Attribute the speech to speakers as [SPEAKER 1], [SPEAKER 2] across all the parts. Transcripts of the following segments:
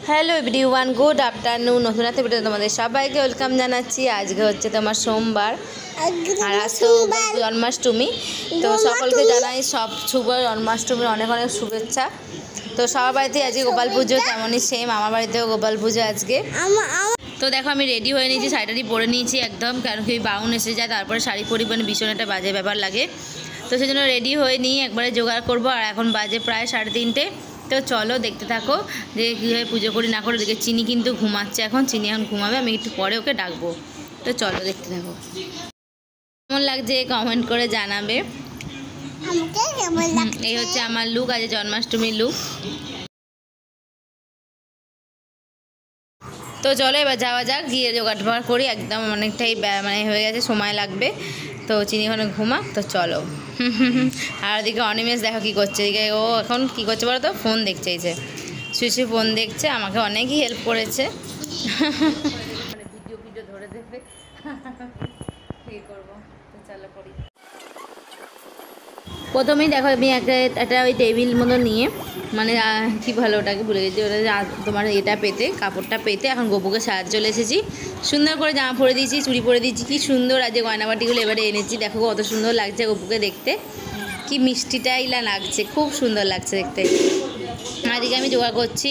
[SPEAKER 1] Hello everyone, good afternoon. নতুন একটা video তোমাদের সবাইকে ওয়েলকাম জানাচ্ছি। আজকে হচ্ছে তোমার সোমবার আর আজ তো জন্মাষ্টমী। তো সকলকে জানাই সব শুভ জন্মাষ্টমীর অনেক অনেক শুভেচ্ছা। তো সবার বাড়িতে আজকে গোপাল পুজো, তেমনই সেম আমার বাড়িতেও গোপাল পুজো আজকে। তো দেখো আমি রেডি হয়ে নিয়েছি, শাড়িটারি পরে নিয়েছি একদম, কারণ কি বাউন এসে যায় তারপরে শাড়ি পরি, মানে ভীষণ একটা বাজে ব্যাপার লাগে। তো সেই জন্য রেডি হয়ে নিয়ে একবারে জোগাড় করবো। আর এখন বাজে প্রায় 3:30। তো চলো দেখতে থাকো যে কীভাবে পুজো করি না করে। দেখে চিনি কিন্তু ঘুমাচ্ছে এখন, চিনি এখন ঘুমাবে, আমি একটু পরে ওকে ডাকবো। তো চলো দেখতে থাকো। কেমন লাগছে কমেন্ট করে জানাবে। এই হচ্ছে আমার লুক, আজ জন্মাষ্টমীর লুক। তো চলো এবার যাওয়া যাক, গিয়ে জোগাড় করি। একদম অনেকটাই মানে হয়ে গেছে, সময় লাগবে। তো চিনি ওখানে ঘুমা। তো চলো। আর ওদিকে অনিমেষ দেখো কী করছে। এদিকে ও এখন কী করছে বলো তো, ফোন দেখছে। এই যে শুয়ে ফোন দেখছে, আমাকে অনেকই হেল্প করেছে। ভিডিও ধরে দেবে, কী করবো। তো চলো করি। প্রথমেই দেখো আমি একটা ওই টেবিল মতো নিয়ে, মানে কী ভালো ওটাকে ভুলে গেছি, ওটা তোমার এটা পেতে, কাপড়টা পেতে এখন গপুকে সাহায্য চলে এসেছি। সুন্দর করে জামা পরে দিয়েছি, চুড়ি পরে দিয়েছি। কি সুন্দর আজ গয়নাবাটিগুলো এবারে এনেছি। দেখো কত সুন্দর লাগছে গপুকে দেখতে, কি মিষ্টিটাই লাগছে, খুব সুন্দর লাগছে দেখতে। এদিকে আমি জোগাড় করছি,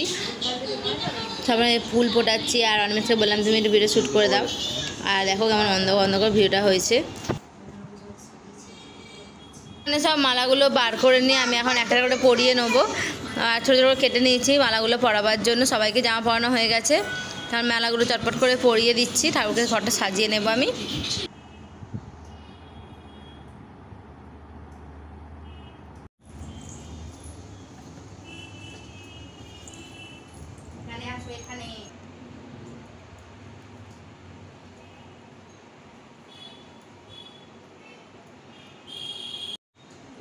[SPEAKER 1] সবাই ফুল ফোটাচ্ছি। আর অনেককে বললাম তুমি একটু ভিডিও শ্যুট করে দাও। আর দেখো কেমন অন্ধকার ভিডিওটা হয়েছে। মানে সব মালাগুলো বার করে নিয়ে আমি এখন একটা করে পরিয়ে নেবো। আর ছোটো ছোটো কেটে নিয়েছি মালাগুলো পরাবার জন্য। সবাইকে জামা পরানো হয়ে গেছে, কারণ মালাগুলো চটপট করে পরিয়ে দিচ্ছি। ঠাকুরকে ঘরটা সাজিয়ে নেবো আমি। এখানে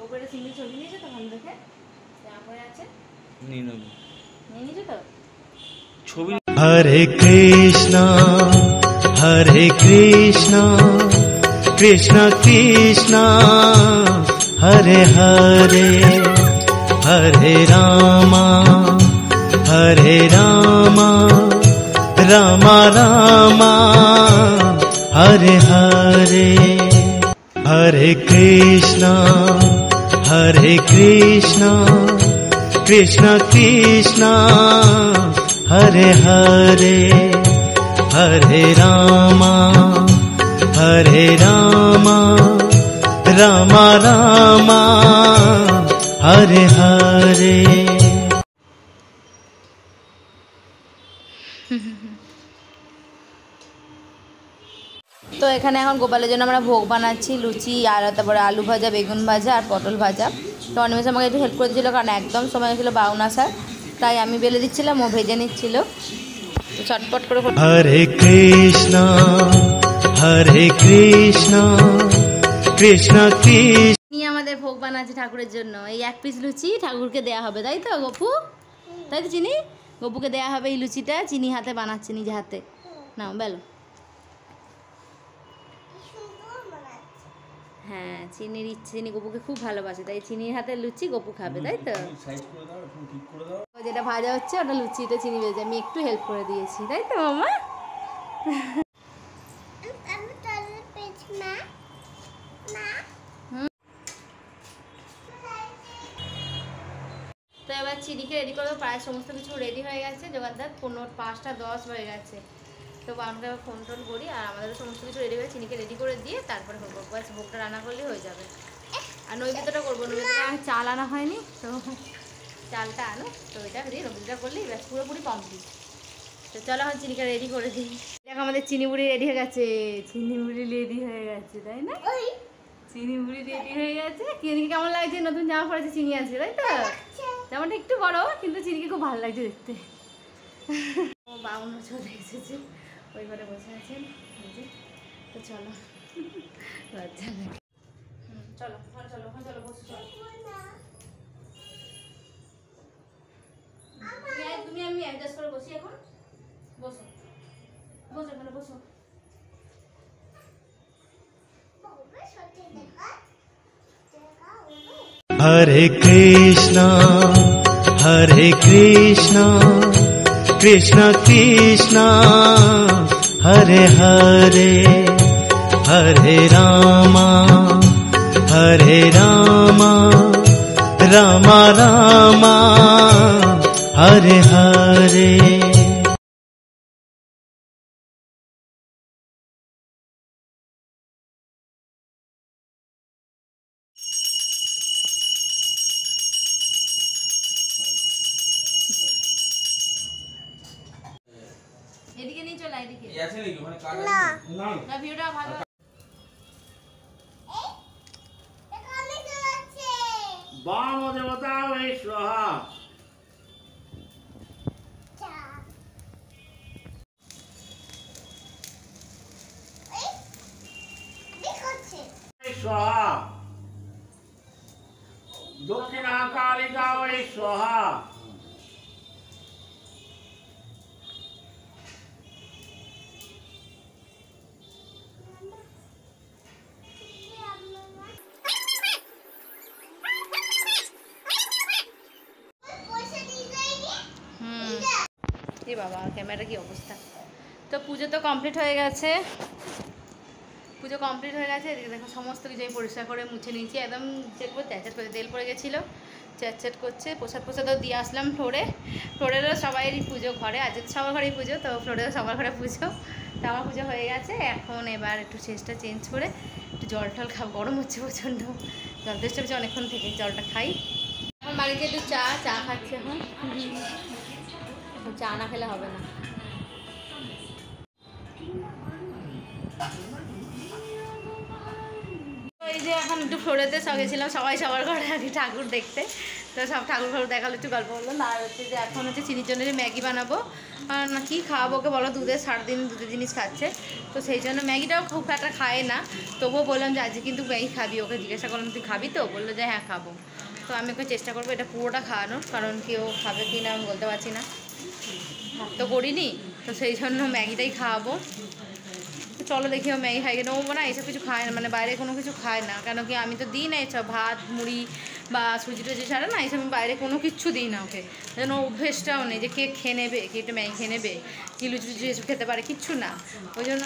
[SPEAKER 1] ওপরে সিঙ্গি ছবি নিয়েছে তো, ফোন দেখে জামা পরে আছে, নিয়ে নিয়েছে তো ছবি।
[SPEAKER 2] হরে কৃষ্ণ কৃষ্ণ কৃষ্ণ হরে হরে, হরে রামা রাম রামা হরে হরে। হরে কৃষ্ণ কৃষ্ণ কৃষ্ণ হরে হরে, হরে রামা রাম রামা হরে হরে।
[SPEAKER 1] তো এখানে এখন গোপালের জন্য আমরা ভোগ বানাচ্ছি, লুচি আর তারপরে আলু ভাজা, বেগুন ভাজা আর পটল ভাজা। তো অনিমেষ আমাকে একটু হেল্প করে দিচ্ছিলো, কারণ একদম সময় ছিল বাউন আসার, তাই আমি বেলে দিচ্ছিলাম, ও ভেজে নিচ্ছিল। তো চটপট করে।
[SPEAKER 2] হরে কৃষ্ণ কৃষ্ণ কৃষ্ণ
[SPEAKER 1] আমাদের ভোগ বানাচ্ছে ঠাকুরের জন্য। এই এক পিস লুচি ঠাকুরকে দেয়া হবে, তাই তো গপু? তাই তো চিনি, গপুকে দেয়া হবে এই লুচিটা। চিনি হাতে বানাচ্ছে, নিজে হাতে। নাও বেলো। হ্যাঁ, চিনির ইচ্ছে, চিনি গপুকে খুব ভালোবাসে, তাই চিনির হাতের লুচি গপু খাবে, তাই তো? যেটা ভাজা হচ্ছে ওটা লুচিটা চিনি ভেজে আমি একটু হেল্প করে দিয়েছি, তাই তো মামা? তো এবার চিনিকে রেডি করবো। প্রায় সমস্ত কিছু রেডি হয়ে গেছে, জোগাড়দার 5:10 হয়ে গেছে। তো বামটা ফোন টোন করি, আর আমাদেরও সমস্ত কিছু রেডি হয়ে চিনিকে রেডি করে দিয়ে তারপরে করবো। বাস ভোগটা রান্না করলেই হয়ে যাবে। আর নৈবেদ্যটা করবো, নৈবেদ্যটা চাল আনা হয়নি, তো চালটা আনো। তো এটা দিয়ে নৈবেদ্যটা করলেই ব্যাস পুরোপুরি কমপ্লিট। তো চলো এখন চিনিকে রেডি করে দিই। দেখো আমাদের চিনি বুড়ি রেডি হয়ে গেছে, চিনি বুড়ি রেডি হয়ে গেছে, তাই না? চিনি বুড়ি রেডি হয়ে গেছে। চিনিকে কেমন লাগছে? নতুন জামা পরেছে, চিনি আছে, তাই তো? জামাটা একটু বড়, কিন্তু চিনিকে খুব ভালো লাগছে দেখতে। ও বাউন চলে এসেছে, ওই ঘরে বসে আছেন। তো চলো, লজ্জা লাগে। চলো চলো চলো, বসো। চলো তুমি আমি অ্যাডজাস্ট করে বসি এখন। বসো বসো এখানে বসো।
[SPEAKER 2] हरे कृष्णा कृष्ण कृष्ण हरे हरे हरे रामा राम राम हरे हरे।
[SPEAKER 1] এদিকে নিয়ে চলে এদিকে
[SPEAKER 3] আছে নাকি ওখানে কাজ
[SPEAKER 4] না।
[SPEAKER 3] আছে না
[SPEAKER 1] না ভিডিওটা ভালো
[SPEAKER 3] বাম দেবতা ওই সোহা সোহা দক্ষিণা কালিকা ওই সোহা
[SPEAKER 1] এ বাবা ক্যামেরা কি অবস্থা। তো পুজো তো কমপ্লিট হয়ে গেছে, পুজো কমপ্লিট হয়ে গেছে। এদিকে দেখো সমস্ত কিছু আমি পরিষ্কার করে মুছে নিয়েছি, একদম দেখবো চ্যাটচ্যাট করে তেল পড়ে গেছিলো, চ্যাটচ্যাট করছে। প্রসাদও দিয়ে আসলাম ফ্লোরেরও সবাইয়েরই পুজো ঘরে, আজ সবার ঘরেই পুজো, তো ফ্লোরেরও সবার ঘরে পুজো। তো আমার পুজো হয়ে গেছে, এখন এবার একটু শেষটা চেঞ্জ করে একটু জল টল খাব, গরম হচ্ছে প্রচণ্ড, জল তেষ্টা পেয়েছে অনেকক্ষণ থেকে, জলটা খাই। এখন বাড়িতে একটু চা খাচ্ছে এখন, চা না খেলে হবে না। এই যে এখন একটু ফ্লোরেতে গেছিলাম সবাই সবার ঘরে আর কি ঠাকুর দেখতে, তো সব ঠাকুর ঘর দেখালো, একটু গল্প বললাম। আর হচ্ছে যে এখন হচ্ছে চিনির জন্য ম্যাগি বানাবো, আর না কি খাওয়াবো ওকে বলো, সারাদিন দুধের জিনিস খাচ্ছে, তো সেই জন্য ম্যাগিটাও খুব একটা খায় না, তবুও বললাম যে আজকে কিন্তু ম্যাগি খাবি, ওকে জিজ্ঞাসা করলাম তুই খাবি, তো বললো যে হ্যাঁ খাবো। তো আমি ওকে চেষ্টা করবো এটা পুরোটা খাওয়ানোর, কারণ কেউ খাবে কি না আমি বলতে পারছি না, ভাত তো করিনি, তো সেই জন্য ম্যাগিটাই খাওয়াবো। চলো দেখি ও ম্যাগি খাই, ও না এইসব কিছু খায় না, মানে বাইরে কোনো কিছু খায় না, কেন কি আমি তো দিই না এইসব ভাত মুড়ি বা সুজি টুজি ছাড়া না, এইসব আমি বাইরে কোনো কিচ্ছু দিই না ওকে, যেন অভ্যেসটাও নেই যে কে খেয়ে নেবে, কে একটু ম্যাগি খেয়ে নেবে, কি লুচি টুচি এসব খেতে পারে, কিচ্ছু না, ওই জন্য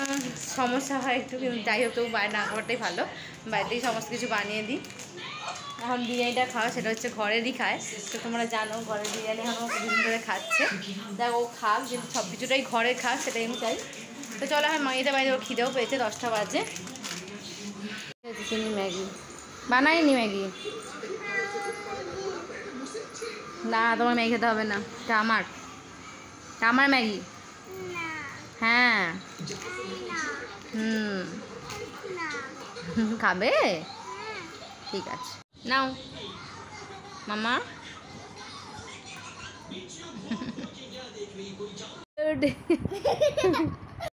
[SPEAKER 1] সমস্যা হয় একটু। কিন্তু যাই হোক তবু বাইরে না খাবারটাই ভালো, বাইরেতেই সমস্ত কিছু বানিয়ে দিই। এখন বিরিয়ানিটা খাওয়া সেটা হচ্ছে ঘরেরই খায়, তো তোমরা জানো ঘরের বিরিয়ানি এখন দুদিন ধরে খাচ্ছে, দেখ ও খাক, কিন্তু সব কিছুটাই ঘরে খাক সেটাই আমি চাই। তো চলো এখন মাইতে বাইরে, ওর খিদেও পেয়েছে, 10টা বাজে। চিনি ম্যাগি বানাইনি, ম্যাগি না, তোমার ম্যাগি খেতে হবে না, এটা আমার ম্যাগি। হ্যাঁ খাবে, ঠিক আছে নাও মামা।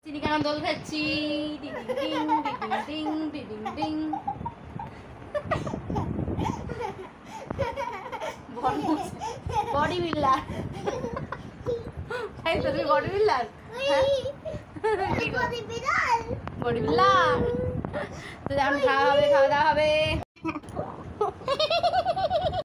[SPEAKER 1] চিনি কেন দোল খাচ্ছি, বডি বিল্ডার, তাই তো তুমি বডি বিল্ডার, বডি বিল্ডার, তো এখন খাওয়া দাওয়া হবে।